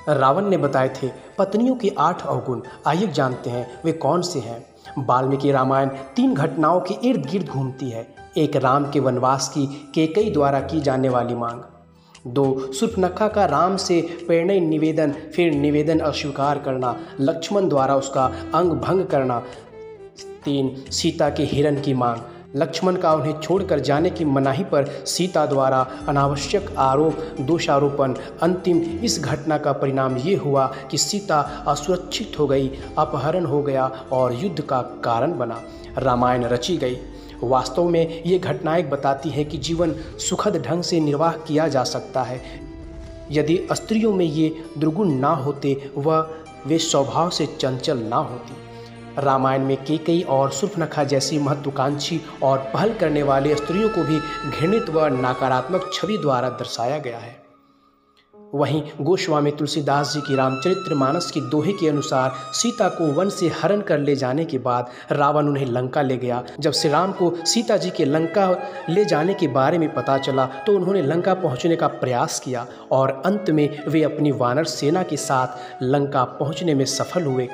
रावण ने बताए थे पत्नियों के 8 अवगुण। आइए जानते हैं वे कौन से हैं। वाल्मीकि रामायण 3 घटनाओं के इर्द गिर्द घूमती है। एक, राम के वनवास की कैकेयी द्वारा की जाने वाली मांग। 2, शूर्पणखा का राम से प्रणय निवेदन, फिर निवेदन अस्वीकार करना, लक्ष्मण द्वारा उसका अंग भंग करना। 3, सीता के हिरण की मांग, लक्ष्मण का उन्हें छोड़कर जाने की मनाही पर सीता द्वारा अनावश्यक दोषारोपण। अंतिम, इस घटना का परिणाम ये हुआ कि सीता असुरक्षित हो गई, अपहरण हो गया और युद्ध का कारण बना। रामायण रची गई। वास्तव में ये घटनाएं बताती हैं कि जीवन सुखद ढंग से निर्वाह किया जा सकता है यदि स्त्रियों में ये दुर्गुण ना होते व वे स्वभाव से चंचल ना होती। रामायण में कैकेयी और शूर्पणखा जैसी महत्वाकांक्षी और पहल करने वाली स्त्रियों को भी घृणित व नकारात्मक छवि द्वारा दर्शाया गया है। वहीं गोस्वामी तुलसीदास जी की रामचरितमानस की दोहे के अनुसार सीता को वन से हरण कर ले जाने के बाद रावण उन्हें लंका ले गया। जब श्री राम को सीता जी के लंका ले जाने के बारे में पता चला तो उन्होंने लंका पहुंचने का प्रयास किया और अंत में वे अपनी वानर सेना के साथ लंका पहुंचने में सफल हुए।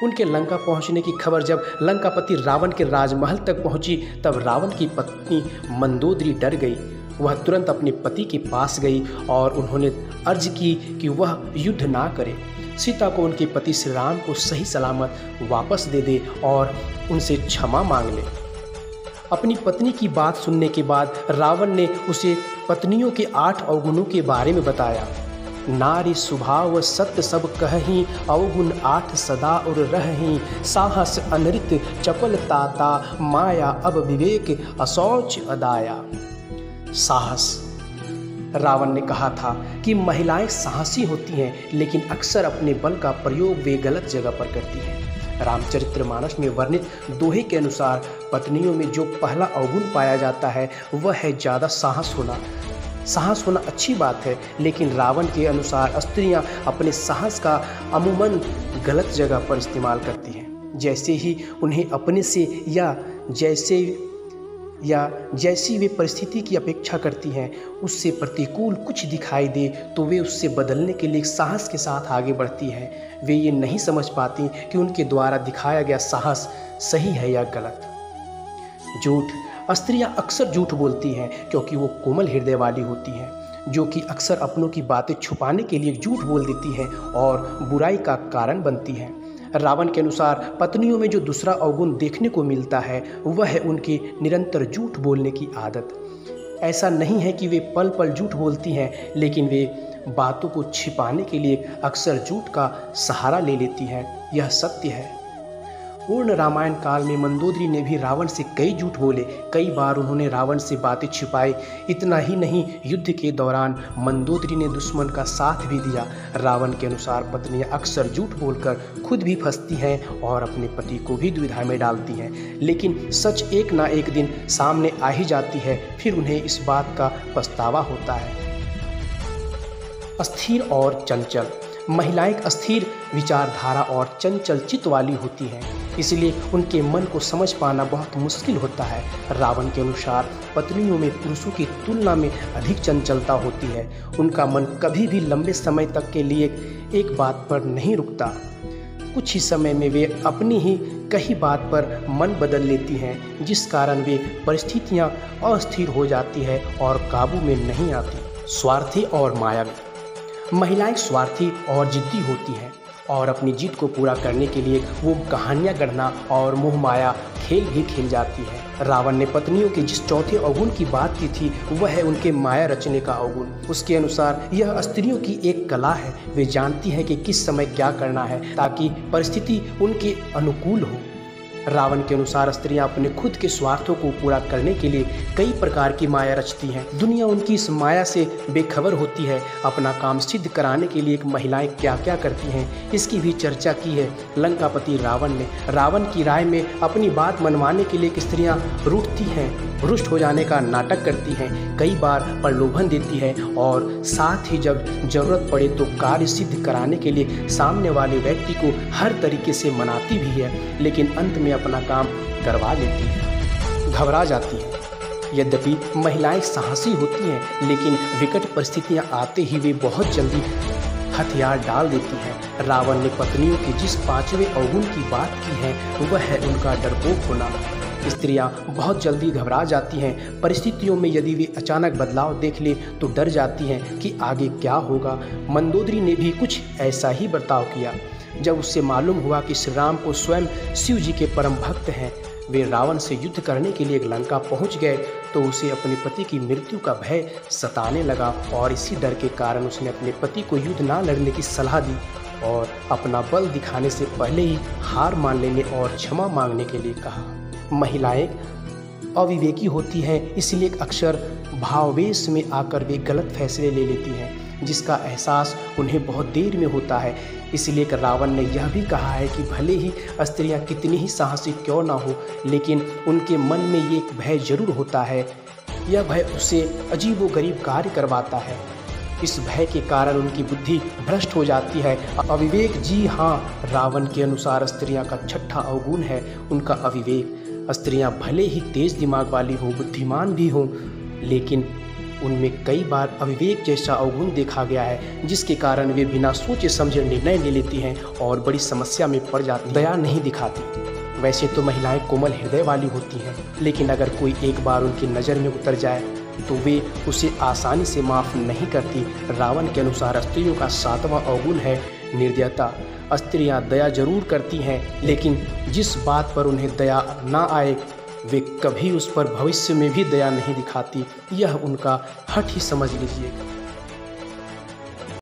उनके लंका पहुंचने की खबर जब लंकापति रावण के राजमहल तक पहुंची तब रावण की पत्नी मंदोदरी डर गई। वह तुरंत अपने पति के पास गई और उन्होंने अर्ज की कि वह युद्ध ना करे, सीता को उनके पति श्री राम को सही सलामत वापस दे दे और उनसे क्षमा मांग ले। अपनी पत्नी की बात सुनने के बाद रावण ने उसे पत्नियों के 8 अवगुणों के बारे में बताया। नारी स्वभाव सत्य सब कहहीं, अवगुण 8 सदा और रहहीं, साहस अनृत चपल ताता, माया अब विवेक अशौच अदाया। साहस। रावण ने कहा था कि महिलाएं साहसी होती हैं लेकिन अक्सर अपने बल का प्रयोग वे गलत जगह पर करती हैं। रामचरितमानस में वर्णित दोहे के अनुसार पत्नियों में जो पहला अवगुण पाया जाता है वह है ज़्यादा साहस होना। साहस होना अच्छी बात है लेकिन रावण के अनुसार स्त्रियां अपने साहस का अमूमन गलत जगह पर इस्तेमाल करती हैं। जैसे ही उन्हें अपने से या जैसी वे परिस्थिति की अपेक्षा करती हैं उससे प्रतिकूल कुछ दिखाई दे तो वे उससे बदलने के लिए साहस के साथ आगे बढ़ती हैं। वे ये नहीं समझ पाती कि उनके द्वारा दिखाया गया साहस सही है या गलत। झूठ। स्त्रियां अक्सर झूठ बोलती हैं क्योंकि वो कोमल हृदय वाली होती हैं, जो कि अक्सर अपनों की बातें छुपाने के लिए झूठ बोल देती हैं और बुराई का कारण बनती हैं। रावण के अनुसार पत्नियों में जो दूसरा अवगुण देखने को मिलता है वह है उनकी निरंतर झूठ बोलने की आदत। ऐसा नहीं है कि वे पल पल झूठ बोलती हैं लेकिन वे बातों को छिपाने के लिए अक्सर झूठ का सहारा ले लेती हैं। यह सत्य है। पूर्ण रामायण काल में मंदोदरी ने भी रावण से कई झूठ बोले। कई बार उन्होंने रावण से बातें छिपाई। इतना ही नहीं, युद्ध के दौरान मंदोदरी ने दुश्मन का साथ भी दिया। रावण के अनुसार पत्नियां अक्सर झूठ बोलकर खुद भी फंसती हैं और अपने पति को भी दुविधा में डालती हैं, लेकिन सच एक ना एक दिन सामने आ ही जाती है, फिर उन्हें इस बात का पछतावा होता है। अस्थिर और चंचल। महिलाएं अस्थिर विचारधारा और चंचल चित्त वाली होती हैं, इसलिए उनके मन को समझ पाना बहुत मुश्किल होता है। रावण के अनुसार पत्नियों में पुरुषों की तुलना में अधिक चंचलता होती है। उनका मन कभी भी लंबे समय तक के लिए एक बात पर नहीं रुकता। कुछ ही समय में वे अपनी ही कही बात पर मन बदल लेती हैं, जिस कारण वे परिस्थितियां अस्थिर हो जाती है और काबू में नहीं आती। स्वार्थी और मायावी। महिलाएं स्वार्थी और जिद्दी होती हैं और अपनी जिद को पूरा करने के लिए वो कहानियां गढ़ना और मोह माया खेल भी खेल जाती है। रावण ने पत्नियों के जिस चौथे अवगुण की बात की थी वह है उनके माया रचने का अवगुण। उसके अनुसार यह स्त्रियों की एक कला है। वे जानती हैं कि किस समय क्या करना है ताकि परिस्थिति उनके अनुकूल हो। रावण के अनुसार स्त्रियां अपने खुद के स्वार्थों को पूरा करने के लिए कई प्रकार की माया रचती हैं। दुनिया उनकी इस माया से बेखबर होती है। अपना काम सिद्ध कराने के लिए महिलाएं क्या क्या करती हैं इसकी भी चर्चा की है लंकापति रावण ने। रावण की राय में अपनी बात मनवाने के लिए स्त्रियां रूठती हैं, रुष्ट हो जाने का नाटक करती हैं, कई बार प्रलोभन देती हैं और साथ ही जब जरूरत पड़े तो कार्य सिद्ध कराने के लिए सामने वाले व्यक्ति को हर तरीके से मनाती भी है, लेकिन अंत में अपना काम करवा लेती है, घबरा जाती है। यद्यपि महिलाएं साहसी होती हैं लेकिन विकट परिस्थितियां आते ही वे बहुत जल्दी हथियार डाल देती हैं। रावण ने पत्नियों के जिस पांचवें अवगुण की बात की है वह है उनका डरपोक होना। स्त्रियां बहुत जल्दी घबरा जाती हैं। परिस्थितियों में यदि वे अचानक बदलाव देख ले तो डर जाती हैं कि आगे क्या होगा। मंदोदरी ने भी कुछ ऐसा ही बर्ताव किया। जब उससे मालूम हुआ कि श्री राम को स्वयं शिव जी के परम भक्त हैं, वे रावण से युद्ध करने के लिए लंका पहुंच गए, तो उसे अपने पति की मृत्यु का भय सताने लगा और इसी डर के कारण उसने अपने पति को युद्ध ना लड़ने की सलाह दी और अपना बल दिखाने से पहले ही हार मान लेने और क्षमा मांगने के लिए कहा। महिलाएं अविवेकी होती हैं, इसलिए अक्सर भावावेश में आकर वे गलत फैसले ले लेती हैं, जिसका एहसास उन्हें बहुत देर में होता है। इसलिए रावण ने यह भी कहा है कि भले ही स्त्रियां कितनी ही साहसी क्यों ना हो, लेकिन उनके मन में ये एक भय जरूर होता है। यह भय उससे अजीबोगरीब कार्य करवाता है। इस भय के कारण उनकी बुद्धि भ्रष्ट हो जाती है। अविवेक, जी हाँ, रावण के अनुसार स्त्रियां का छठा अवगुण है उनका अविवेक। स्त्रियां भले ही तेज दिमाग वाली हों, बुद्धिमान भी हों, लेकिन उनमें कई बार अविवेक जैसा अवगुण देखा गया है, जिसके कारण वे बिना सोचे समझे निर्णय ले लेती हैं और बड़ी समस्या में पड़ जाती। दया नहीं दिखाती। वैसे तो महिलाएं कोमल हृदय वाली होती हैं, लेकिन अगर कोई एक बार उनकी नज़र में उतर जाए तो वे उसे आसानी से माफ़ नहीं करती। रावण के अनुसार स्त्रियों का सातवां अवगुण है निर्दयता। स्त्रियां दया जरूर करती हैं, लेकिन जिस बात पर उन्हें दया ना आए वे कभी उस पर भविष्य में भी दया नहीं दिखाती। यह उनका हठ ही समझ लीजिएगा।